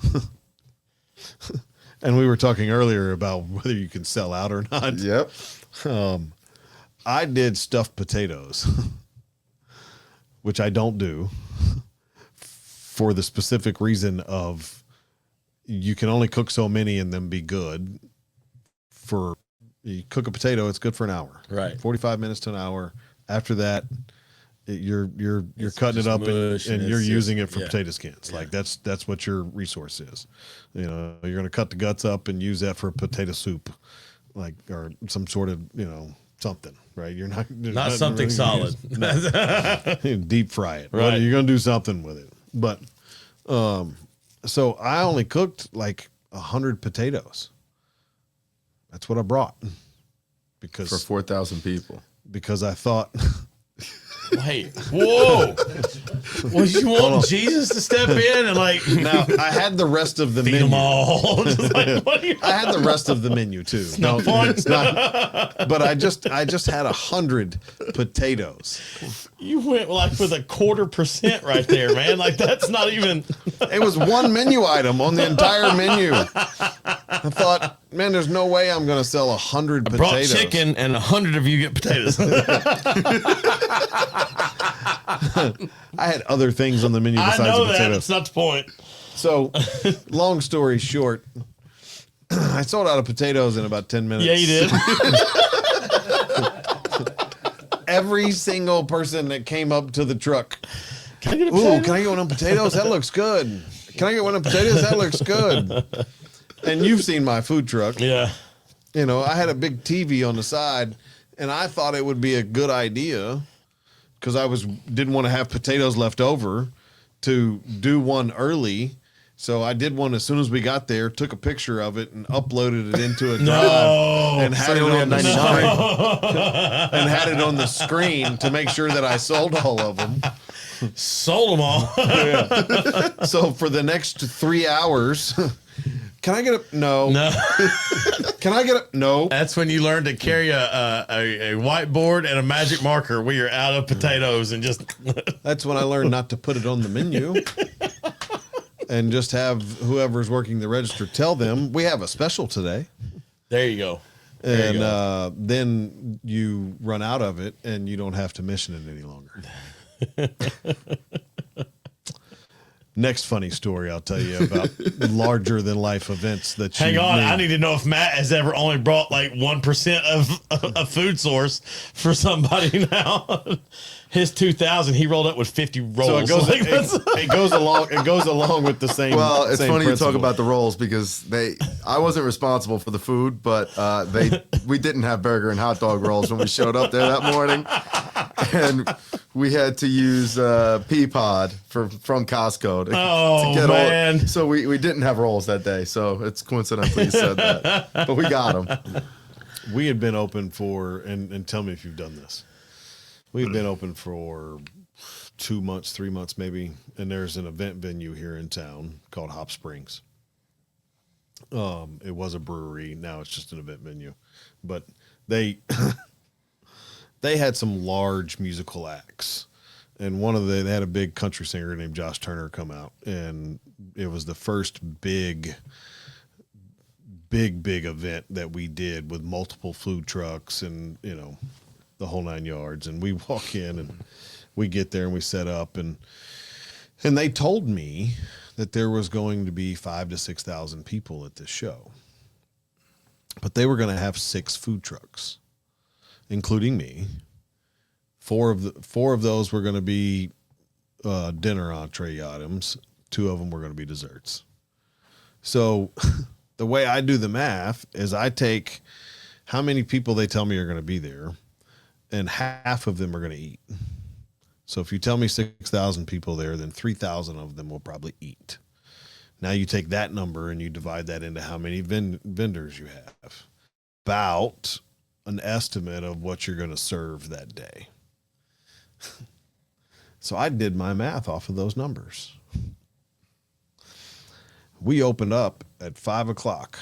And we were talking earlier about whether you can sell out or not. Yep. I did stuffed potatoes, which I don't do, for the specific reason of you can only cook so many and them be good. For you cook a potato, it's good for an hour, Right. 45 minutes to an hour. After that, you're It's cutting it just up mush and and you're it's using just- it for yeah. potato skins. Yeah. Like that's what your resource is. You know, you're going to cut the guts up and use that for potato soup. like, or some sort of, something, right? You're Not something solid. Deep fry it. Right. You're going to do something with it. But, so I only cooked like 100 potatoes. That's what I brought For 4,000 people. because I thought, Wait, whoa! Was you want Jesus to step in and like now I had the rest of the feed menu. them all? Just like, what are you? I had the rest of the menu too. No, it's not. But I just had 100 potatoes. You went like with 0.25% right there, man. Like that's not even. It was one menu item on the entire menu. I thought, man, there's no way I'm going to sell 100 Brought potatoes. chicken and 100 of you get potatoes. I had other things on the menu I besides know the that. potatoes. It's not the point. So, long story short, I sold out of potatoes in about 10 minutes. Yeah, you did. Every single person that came up to the truck. Can I get a Ooh, potato? can I get one of them potatoes? That looks good. Can I get one of them potatoes? That looks good. And you've seen my food truck. Yeah. I had a big TV on the side, and I thought it would be a good idea because didn't want to have potatoes left over to do one early. So I did one as soon as we got there, took a picture of it, and uploaded it into a drive, and had it on the screen, and had it on the screen to make sure that I sold all of them. Sold them all. So for the next 3 hours, can I get a no? No. Can I get a no? That's when you learn to carry a whiteboard and a magic marker where you're out of potatoes and just. That's when I learned not to put it on the menu. And just have whoever's working the register tell them we have a special today. There you go. And then you run out of it and you don't have to mission it any longer. Next funny story I'll tell you about larger than life events that you Hang on, named. I need to know if Matt has ever only brought like 1% of a food source for somebody now. His 2,000, he rolled up with 50 rolls. So it goes, Like, that's- it goes along. It goes along with the same. Well, it's same funny principle. you talk about the rolls because I wasn't responsible for the food, but we didn't have burger and hot dog rolls when we showed up there that morning, and we had to use Peapod from Costco to get man. all. So we didn't have rolls that day. So it's coincidental you said that, but we got them. We had been open for, and tell me if you've done this. We've been open for 2 months, 3 months maybe, and there's an event venue here in town called Hop Springs. It was a brewery, now it's just an event venue, but they they had some large musical acts, and they had a big country singer named Josh Turner come out, and it was the first big event that we did with multiple food trucks and the whole 9 yards. And we walk in and we get there and we set up and they told me that there was going to be 5,000 to 6,000 people at this show, but they were going to have 6 food trucks, including me. Four of those were going to be dinner entree items. 2 of them were going to be desserts. So the way I do the math is I take how many people they tell me are going to be there, and half of them are going to eat. So if you tell me 6,000 people there, then 3,000 of them will probably eat. Now you take that number and you divide that into how many vendors you have. About an estimate of what you're going to serve that day. So I did my math off of those numbers. We opened up at 5 o'clock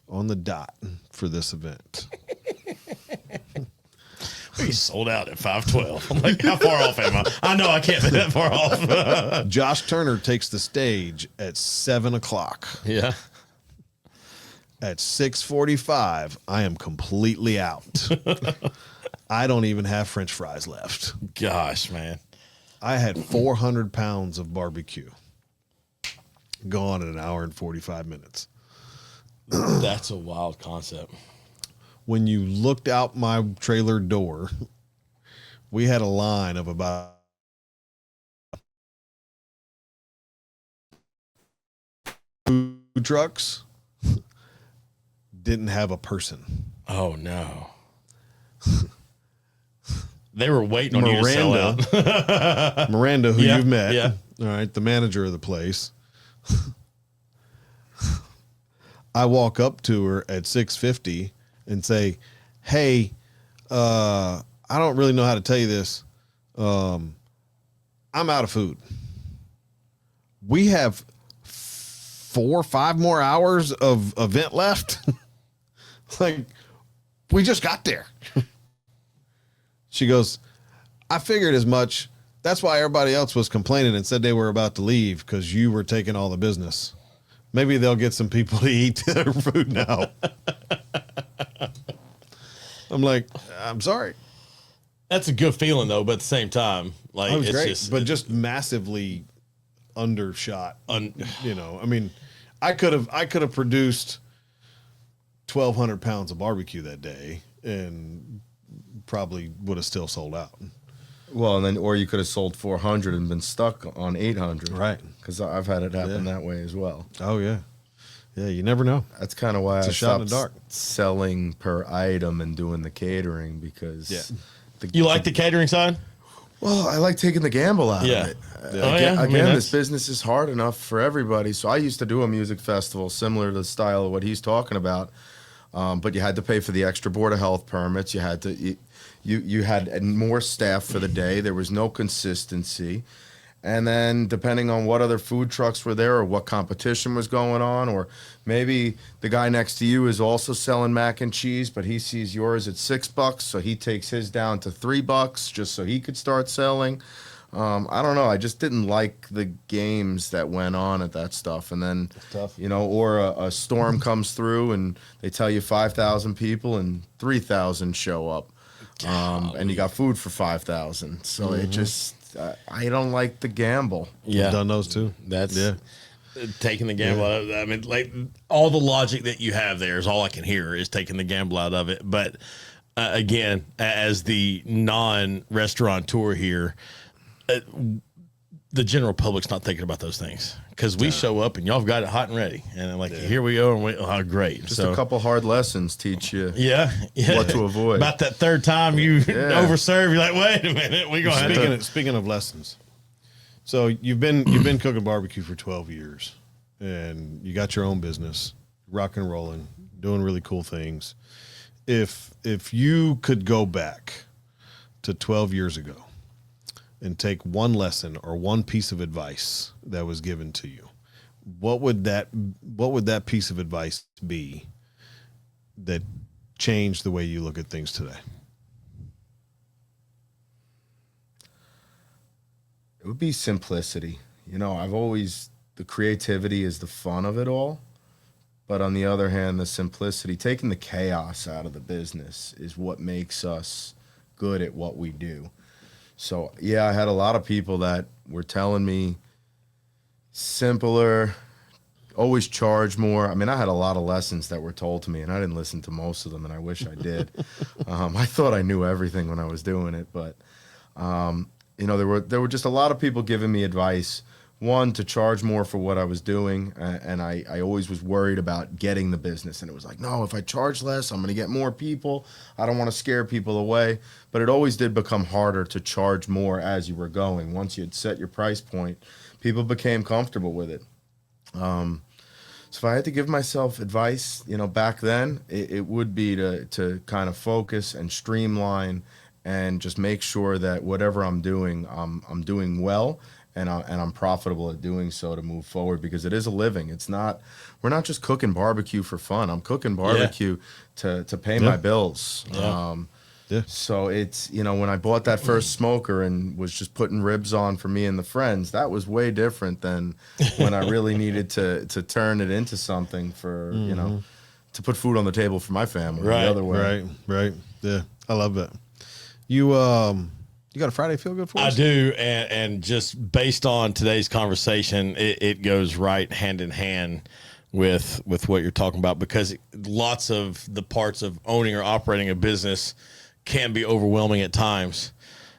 on the dot for this event. We sold out at 5:12. I'm like, how far off am I? I know I can't be that far off. Josh Turner takes the stage at 7 o'clock. Yeah. At 6:45, I am completely out. I don't even have French fries left. Gosh, man. I had 400 pounds of barbecue gone in an hour and 45 minutes. That's a wild concept. When you looked out my trailer door, we had a line of about food trucks. Didn't have a person. Oh no. They were waiting on you to sell out. Miranda, who you've met. Yeah. All right, the manager of the place. I walk up to her at 6:50 and say, "Hey, I don't really know how to tell you this. I'm out of food. We have 4 or 5 more hours of event left. Like, we just got there." She goes, "I figured as much. That's why everybody else was complaining and said they were about to leave, because you were taking all the business. Maybe they'll get some people to eat their food now." I'm like, "I'm sorry." That's a good feeling though, but at the same time, like, It was it's great, but just massively undershot. You know, I mean, I could have produced 1,200 pounds of barbecue that day and probably would have still sold out. Well, and then, or you could have sold 400 and been stuck on 800. Right. Because I've had it happen that way as well. Oh yeah. Yeah, you never know. That's kind of why It's I a shot in the stopped dark. selling per item and doing the catering, because you like the catering side? Well, I like taking the gamble out Yeah. of it. Oh, yeah. I mean, Again, that's- this business is hard enough for everybody. So I used to do a music festival similar to the style of what he's talking about, but you had to pay for the extra Board of Health permits. You had to you had more staff for the day. There was no consistency. And then depending on what other food trucks were there or what competition was going on, or maybe the guy next to you is also selling mac and cheese, but he sees yours at $6, so he takes his down to $3 just so he could start selling. I don't know. I just didn't like the games that went on at that stuff. And then, you know, or a storm comes through and they tell you 5,000 people and 3,000 show up. And you got food for 5,000. So it just, I don't like the gamble. I've done those too. That's taking the gamble out of it. I mean, like, all the logic that you have there is all I can hear is taking the gamble out of it. But again, as the non-restaurateur here, the general public's not thinking about those things, because we show up and y'all have got it hot and ready, and I'm like, here we go, and great. Just a couple hard lessons teach you what to avoid. About that third time you overserve, you're like, wait a minute, we gonna have to. Speaking of lessons, so you've been cooking barbecue for 12 years, and you got your own business, rock and rolling, doing really cool things. If you could go back to 12 years ago and take one lesson or one piece of advice that was given to you, what would that piece of advice be that changed the way you look at things today? It would be simplicity. You know, the creativity is the fun of it all. But on the other hand, the simplicity, taking the chaos out of the business, is what makes us good at what we do. So, yeah, I had a lot of people that were telling me simpler, always charge more. I mean, I had a lot of lessons that were told to me, and I didn't listen to most of them, and I wish I did. I thought I knew everything when I was doing it, but, you know, there were just a lot of people giving me advice. One, to charge more for what I was doing, and I always was worried about getting the business. And it was like, no, if I charge less, I'm going to get more people. I don't want to scare people away. But it always did become harder to charge more as you were going. Once you had set your price point, people became comfortable with it. So if I had to give myself advice, you know, back then, it would be to kind of focus and streamline and just make sure that whatever I'm doing, I'm doing well. And I'm profitable at doing so to move forward, because it is a living. We're not just cooking barbecue for fun. I'm cooking barbecue to pay my bills. So it's, you know, when I bought that first smoker and was just putting ribs on for me and the friends, that was way different than when I really needed to turn it into something for, you know, to put food on the table for my family. Right, the other way. Right. Yeah, I love that. You got a Friday feel good for us? I do, and just based on today's conversation, it goes right hand in hand with what you're talking about, because lots of the parts of owning or operating a business can be overwhelming at times.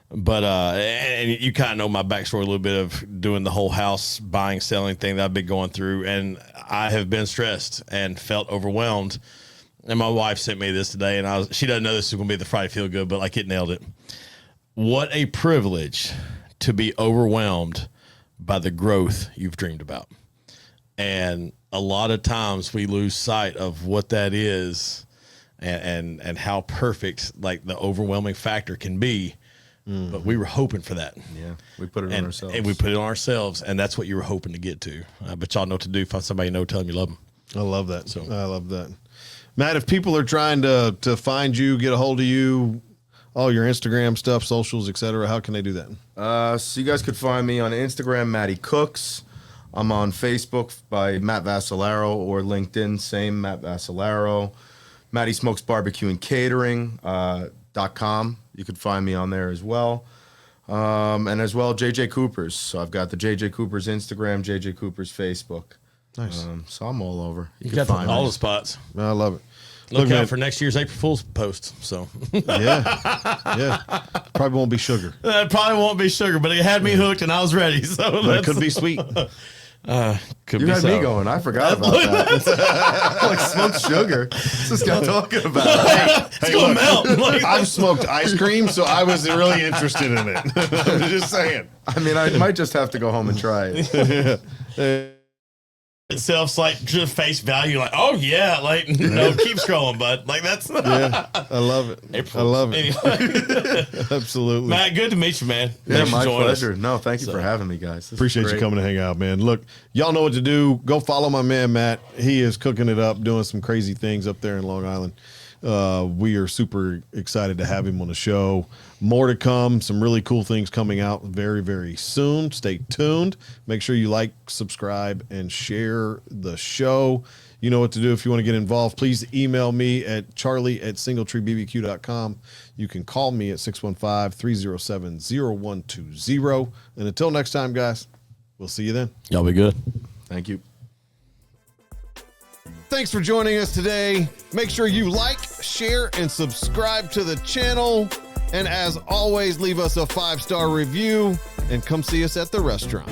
But and you kind of know my backstory a little bit of doing the whole house buying, selling thing that I've been going through, and I have been stressed and felt overwhelmed. and my wife sent me this today, and she doesn't know this is going to be the Friday Feel Good, but like it nailed it. What a privilege to be overwhelmed by the growth you've dreamed about. And a lot of times we lose sight of what that is and how perfect like the overwhelming factor can be. But we were hoping for that. Yeah, we put it on ourselves. And we put it on ourselves, and that's what you were hoping to get to. But y'all know what to do. Find somebody you know, tell them you love them. I love that. So I love that. Matt, if people are trying to find you, get a hold of you, all your Instagram stuff, socials, etc., how can they do that? So you guys could find me on Instagram, Matty Cooks. I'm on Facebook by Matt Vascallero, or LinkedIn, same Matt Vascallero. Matty Smokes Barbecue and Catering .com. You could find me on there as well. And as well, JJ Cooper's. So I've got the JJ Cooper's Instagram, JJ Cooper's Facebook. Nice. So I'm all over. You got all the spots. I love it. Look out man, for next year's April Fool's post. So yeah. Probably won't be sugar. That probably won't be sugar, but it had me hooked and I was ready. So But it could be sweet. Could You be had so. me going. I forgot about that. Like smoked sugar. What's this guy talking about? It's gonna melt. Like, I've smoked ice cream, so I was really interested in it. I'm just saying. I mean, I might just have to go home and try it. itself's like just face value, like, oh yeah, like no, keep scrolling, bud. Like that's Yeah, I love it. April. I love it. Anyway. Absolutely. Matt, good to meet you, man. Yeah, Thanks for my joining us. pleasure. No, thank you for having me, guys. This is Appreciate you great. coming to hang out, man. Look, y'all know what to do. Go follow my man, Matt. He is cooking it up, doing some crazy things up there in Long Island. We are super excited to have him on the show. More to come. Some really cool things coming out very, very soon. Stay tuned. Make sure you like, subscribe, and share the show. You know what to do if you want to get involved. Please email me at charlie@singletreebbq.com. You can call me at 615-307-0120. And until next time, guys, we'll see you then. Y'all be good. Thank you. Thanks for joining us today. Make sure you like, share, and subscribe to the channel. And as always, leave us a 5-star review and come see us at the restaurant.